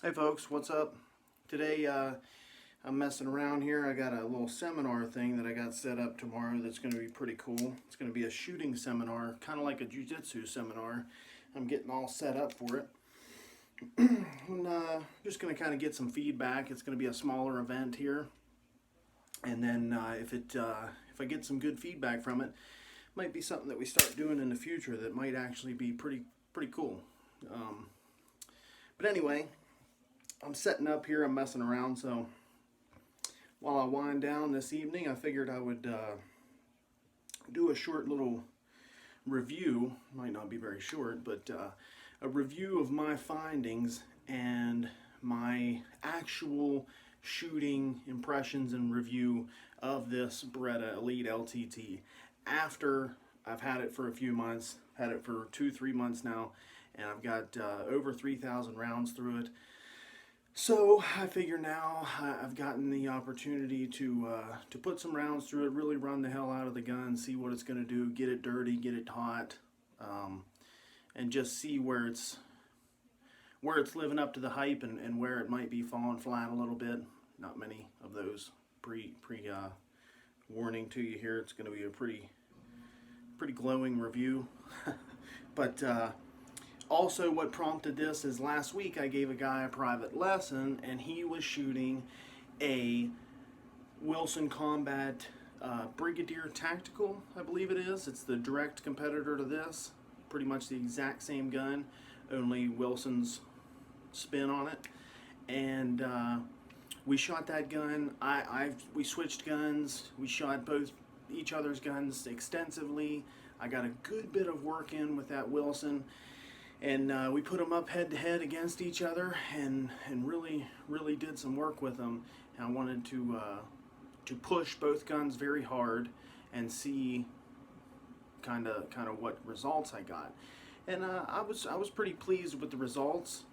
Hey folks, what's up? Today I'm messing around here. I got a little seminar thing that I got set up tomorrow that's going to be pretty cool. It's going to be a shooting seminar, kind of like a jiu-jitsu seminar. I'm getting all set up for it. And just going to kind of get some feedback. It's going to be a smaller event here. And then if I get some good feedback from it, might be something that we start doing in the future that might actually be pretty cool. Um, but anyway, I'm setting up here, I'm messing around, so while I wind down this evening, I figured I would do a short little review. Might not be very short, but a review of my findings and my actual shooting impressions and review of this Beretta Elite LTT after I've had it for a few months, had it for 2-3 months now, and I've got over 3,000 rounds through it. So I figure now I've gotten the opportunity to put some rounds through it, really run the hell out of the gun, see what it's going to do, get it dirty, get it hot, and just see where it's living up to the hype and where it might be falling flat a little bit. Not many of those pre warning to you here. It's going to be a pretty glowing review, but. Also, what prompted this is last week I gave a guy a private lesson, and he was shooting a Wilson Combat Brigadier Tactical, I believe it is. It's the direct competitor to this. Pretty much the exact same gun, only Wilson's spin on it. And we shot that gun. We switched guns. We shot each other's guns extensively. I got a good bit of work in with that Wilson. And we put them up head to head against each other, and really did some work with them. And I wanted to push both guns very hard and see kind of what results I got. And I was pretty pleased with the results.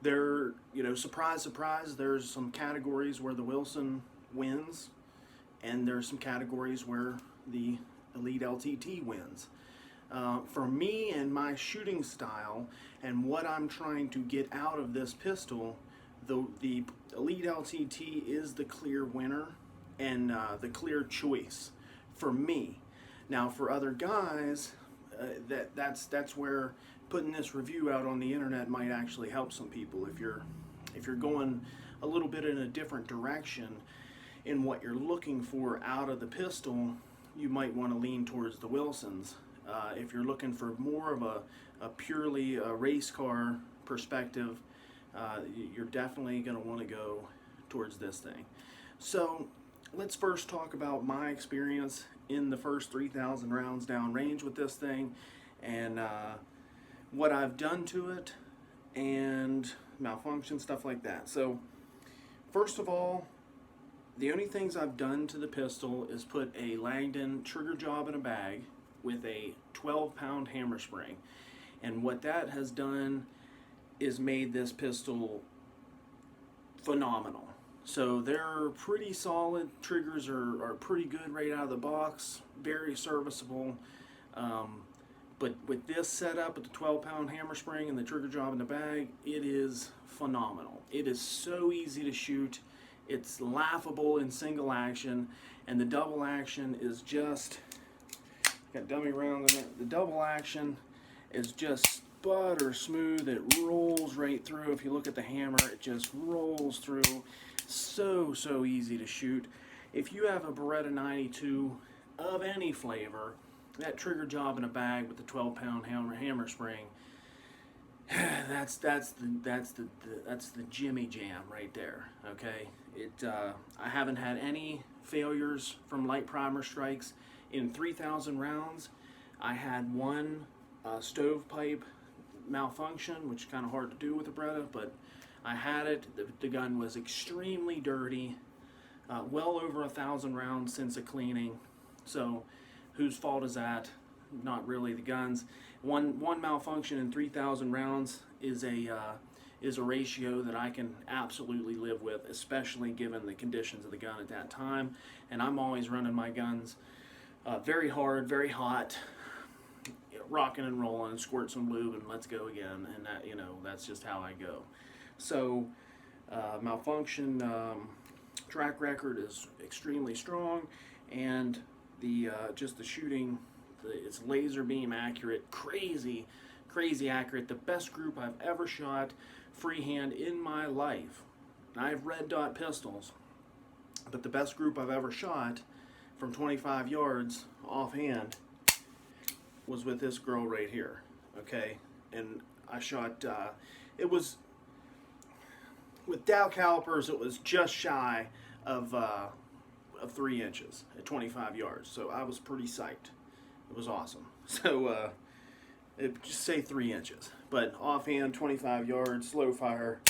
There, surprise, surprise. There's some categories where the Wilson wins, and there's some categories where the Elite LTT wins. For me and my shooting style and what I'm trying to get out of this pistol, the Elite LTT is the clear winner and the clear choice for me. Now, for other guys, that's where putting this review out on the internet might actually help some people. If you're going a little bit in a different direction in what you're looking for out of the pistol, you might want to lean towards the Wilsons. If you're looking for more of a purely race car perspective, you're definitely going to want to go towards this thing. So let's first talk about my experience in the first 3,000 rounds downrange with this thing, and what I've done to it, and malfunction, stuff like that. So first of all, the only things I've done to the pistol is put a Langdon trigger job in a bag with a 12-pound hammer spring, and what that has done is made this pistol phenomenal. So they're pretty solid. Triggers are pretty good right out of the box, very serviceable. But with this setup with the 12-pound hammer spring and the trigger job in the bag, it is phenomenal. It is so easy to shoot. It's laughable in single action, and the double action is just got dummy rounds in it. The double action is just butter smooth. It rolls right through. If you look at the hammer, it just rolls through. So easy to shoot. If you have a Beretta 92 of any flavor, that trigger job in a bag with the 12-pound hammer spring, that's the Jimmy Jam right there. Okay, I haven't had any failures from light primer strikes. In 3,000 rounds, I had one stovepipe malfunction, which is kind of hard to do with a Beretta, but I had it. The gun was extremely dirty, well over 1,000 rounds since a cleaning. So whose fault is that? Not really the gun's. One malfunction in 3,000 rounds is a ratio that I can absolutely live with, especially given the conditions of the gun at that time. And I'm always running my guns very hard, very hot, rocking and rolling, squirt some lube, and let's go again. And that, you know, that's just how I go. So malfunction track record is extremely strong, and the just the shooting, it's laser beam accurate, crazy accurate. The best group I've ever shot freehand in my life. I have red dot pistols, but the best group I've ever shot from 25 yards offhand was with this girl right here. Okay, and I shot. It was with Dow calipers. It was just shy of 3 inches at 25 yards. So I was pretty psyched. It was awesome. So just say 3 inches, but offhand 25 yards, slow fire.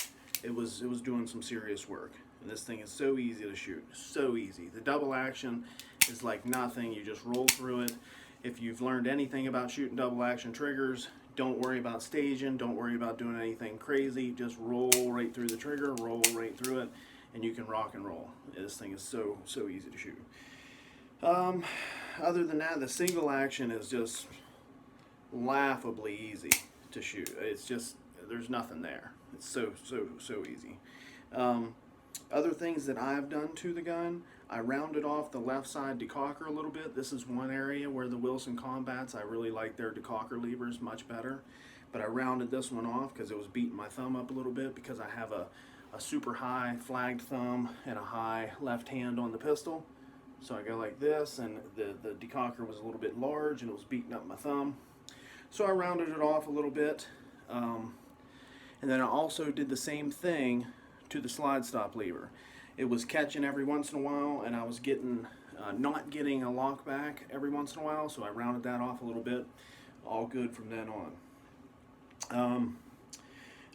It was doing some serious work. And this thing is so easy to shoot, so easy. The double action is like nothing. You just roll through it. If you've learned anything about shooting double action triggers, don't worry about staging, don't worry about doing anything crazy. Just roll right through the trigger, roll right through it, and you can rock and roll. This thing is so easy to shoot. Other than that, the single action is just laughably easy to shoot. It's just, there's nothing there. It's so easy. Other things that I've done to the gun, I rounded off the left side decocker a little bit. This is one area where the Wilson Combats, I really like their decocker levers much better. But I rounded this one off because it was beating my thumb up a little bit, because I have a super high flagged thumb and a high left hand on the pistol. So I go like this, and the decocker was a little bit large and it was beating up my thumb. So I rounded it off a little bit. And then I also did the same thing to the slide stop lever. It was catching every once in a while, and I was getting not getting a lock back every once in a while, so I rounded that off a little bit. All good from then on.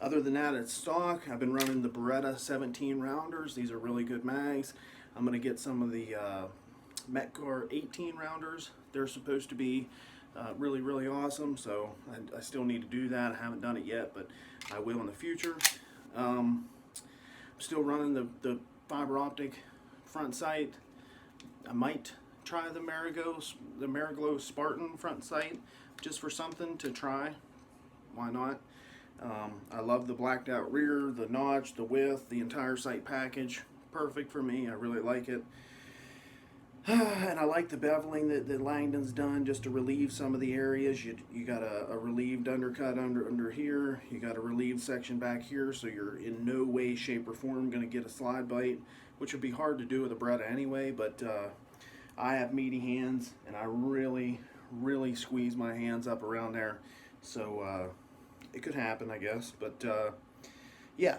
Other than that, it's stock. I've been running the Beretta 17 rounders. These are really good mags. I'm going to get some of the Metcar 18 rounders. They're supposed to be really awesome, so I still need to do that. I haven't done it yet, but I will in the future. I'm still running the fiber optic front sight. I might try the Mariglo Spartan front sight just for something to try. Why not? I love the blacked out rear, the notch, the width, the entire sight package. Perfect for me. I really like it. And I like the beveling that Langdon's done just to relieve some of the areas. You got a relieved undercut under here. You got a relieved section back here, so you're in no way, shape, or form going to get a slide bite, which would be hard to do with a Beretta anyway, but I have meaty hands, and I really squeeze my hands up around there, so it could happen, I guess. But yeah,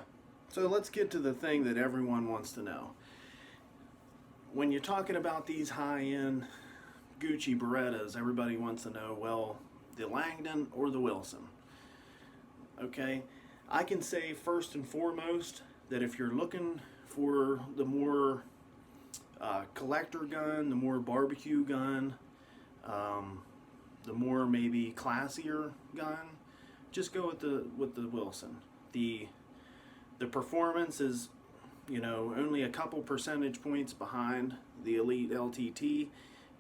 so let's get to the thing that everyone wants to know. When you're talking about these high-end Gucci Berettas, everybody wants to know, well, the Langdon or the Wilson. Okay, I can say first and foremost that if you're looking for the more collector gun, the more barbecue gun, the more maybe classier gun, just go with the Wilson. The performance is, you know, only a couple percentage points behind the Elite LTT,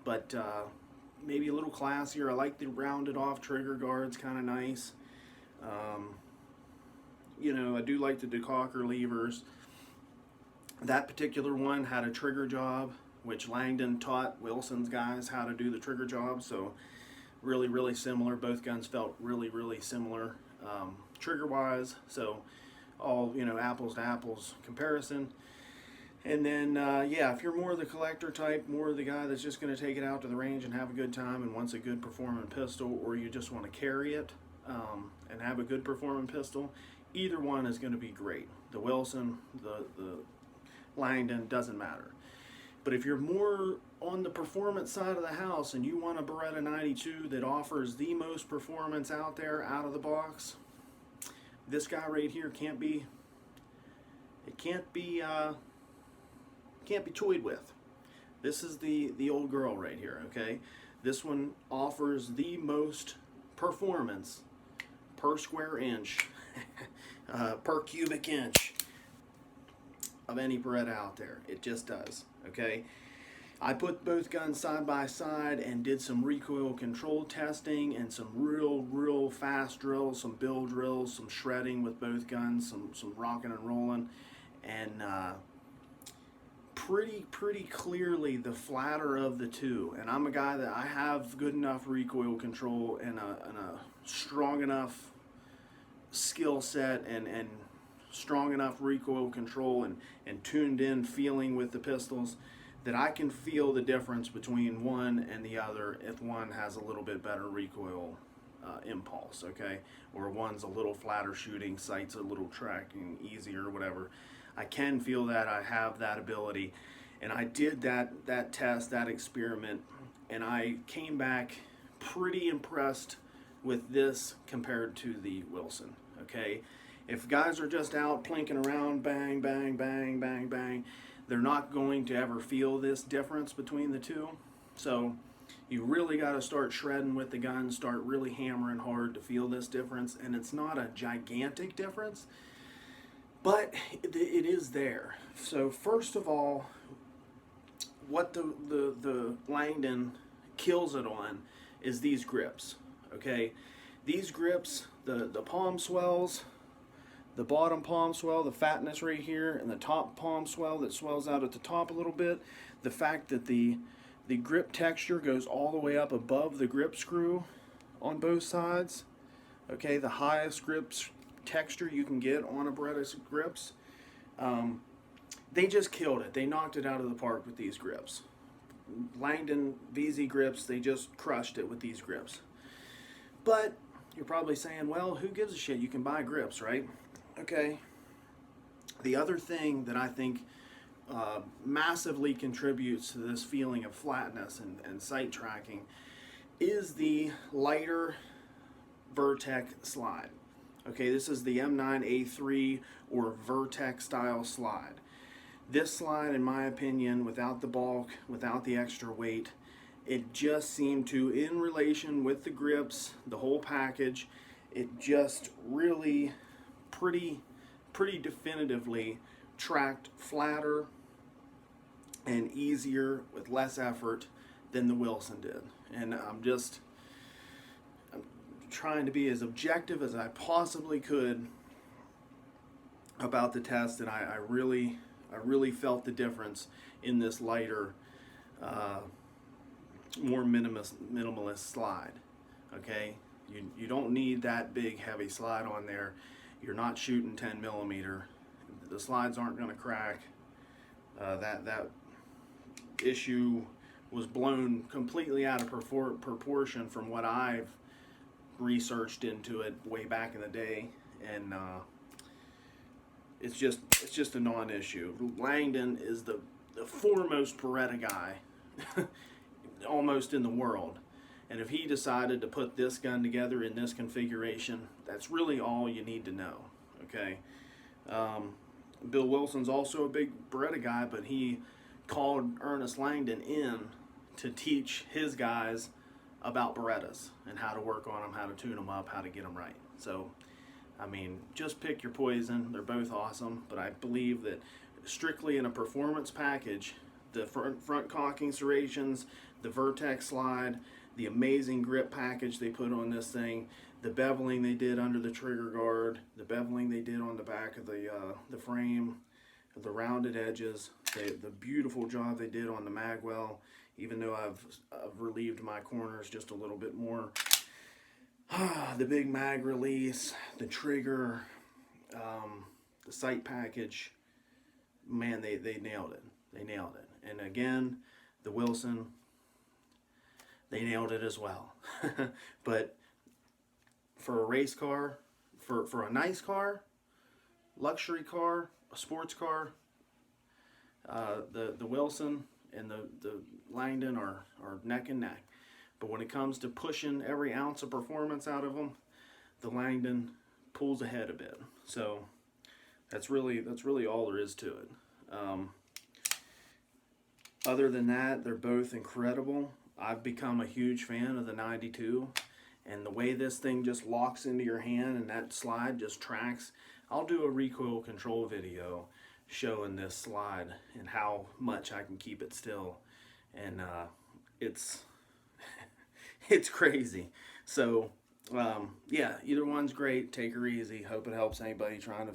but maybe a little classier. I like the rounded off trigger guards, kind of nice. You know, I do like the decocker levers. That particular one had a trigger job, which Langdon taught Wilson's guys how to do the trigger job, so really similar. Both guns felt really similar trigger wise, so all, you know, apples to apples comparison. And then yeah, if you're more the collector type, more the guy that's just going to take it out to the range and have a good time and wants a good performing pistol, or you just want to carry it and have a good performing pistol, either one is going to be great. The Wilson, the Langdon, doesn't matter. But if you're more on the performance side of the house and you want a Beretta 92 that offers the most performance out there out of the box, this guy right here can't be toyed with. This is the old girl right here, okay? This one offers the most performance per square inch, per cubic inch of any Beretta out there. It just does, okay? I put both guns side by side and did some recoil control testing and some real fast drills, some bill drills, some shredding with both guns, some rocking and rolling, and pretty clearly the flatter of the two. And I'm a guy that I have good enough recoil control and a strong enough skill set and strong enough recoil control and tuned in feeling with the pistols that I can feel the difference between one and the other if one has a little bit better recoil impulse, okay? Or one's a little flatter shooting, sight's a little tracking easier, whatever. I can feel that, I have that ability. And I did that test, that experiment, and I came back pretty impressed with this compared to the Wilson, okay? If guys are just out plinking around, bang, bang, bang, bang, bang, they're not going to ever feel this difference between the two. So you really got to start shredding with the gun, start really hammering hard to feel this difference. And it's not a gigantic difference, but it is there. So first of all, what the Langdon kills it on is these grips, okay? These grips, the palm swells, the bottom palm swell, the fatness right here, and the top palm swell that swells out at the top a little bit. The fact that the grip texture goes all the way up above the grip screw on both sides. Okay, the highest grips texture you can get on a Beretta grips. They just killed it. They knocked it out of the park with these grips. Langdon VZ grips, they just crushed it with these grips. But you're probably saying, well, who gives a shit? You can buy grips, right? Okay. The other thing that I think massively contributes to this feeling of flatness and sight tracking is the lighter Vertec slide. Okay, this is the M9A3 or Vertec style slide. This slide, in my opinion, without the bulk, without the extra weight, it just seemed to, in relation with the grips, the whole package, it just really pretty definitively tracked flatter and easier with less effort than the Wilson did. And I'm trying to be as objective as I possibly could about the test, and I really felt the difference in this lighter, more minimalist slide. Okay, you don't need that big heavy slide on there. You're not shooting 10 millimeter. The slides aren't going to crack. That issue was blown completely out of proportion from what I've researched into it way back in the day, and it's just a non-issue. Langdon is the foremost Beretta guy almost in the world. And if he decided to put this gun together in this configuration, that's really all you need to know, okay? Bill Wilson's also a big Beretta guy, but he called Ernest Langdon in to teach his guys about Berettas and how to work on them, how to tune them up, how to get them right. So, I mean, just pick your poison. They're both awesome, but I believe that strictly in a performance package, the front cocking serrations, the Vertec slide, the amazing grip package they put on this thing, the beveling they did under the trigger guard, the beveling they did on the back of the frame, the rounded edges, the beautiful job they did on the magwell, even though I've relieved my corners just a little bit more. The big mag release, the trigger, the sight package, man, they nailed it. They nailed it. And again, the Wilson, they nailed it as well. But for a race car, for a nice car, luxury car, a sports car, the Wilson and the Langdon are neck and neck. But when it comes to pushing every ounce of performance out of them, the Langdon pulls ahead a bit. So that's really all there is to it. Other than that, they're both incredible. I've become a huge fan of the 92, and the way this thing just locks into your hand and that slide just tracks. I'll do a recoil control video showing this slide and how much I can keep it still and it's it's crazy. So yeah, either one's great. Take her easy. Hope it helps anybody trying to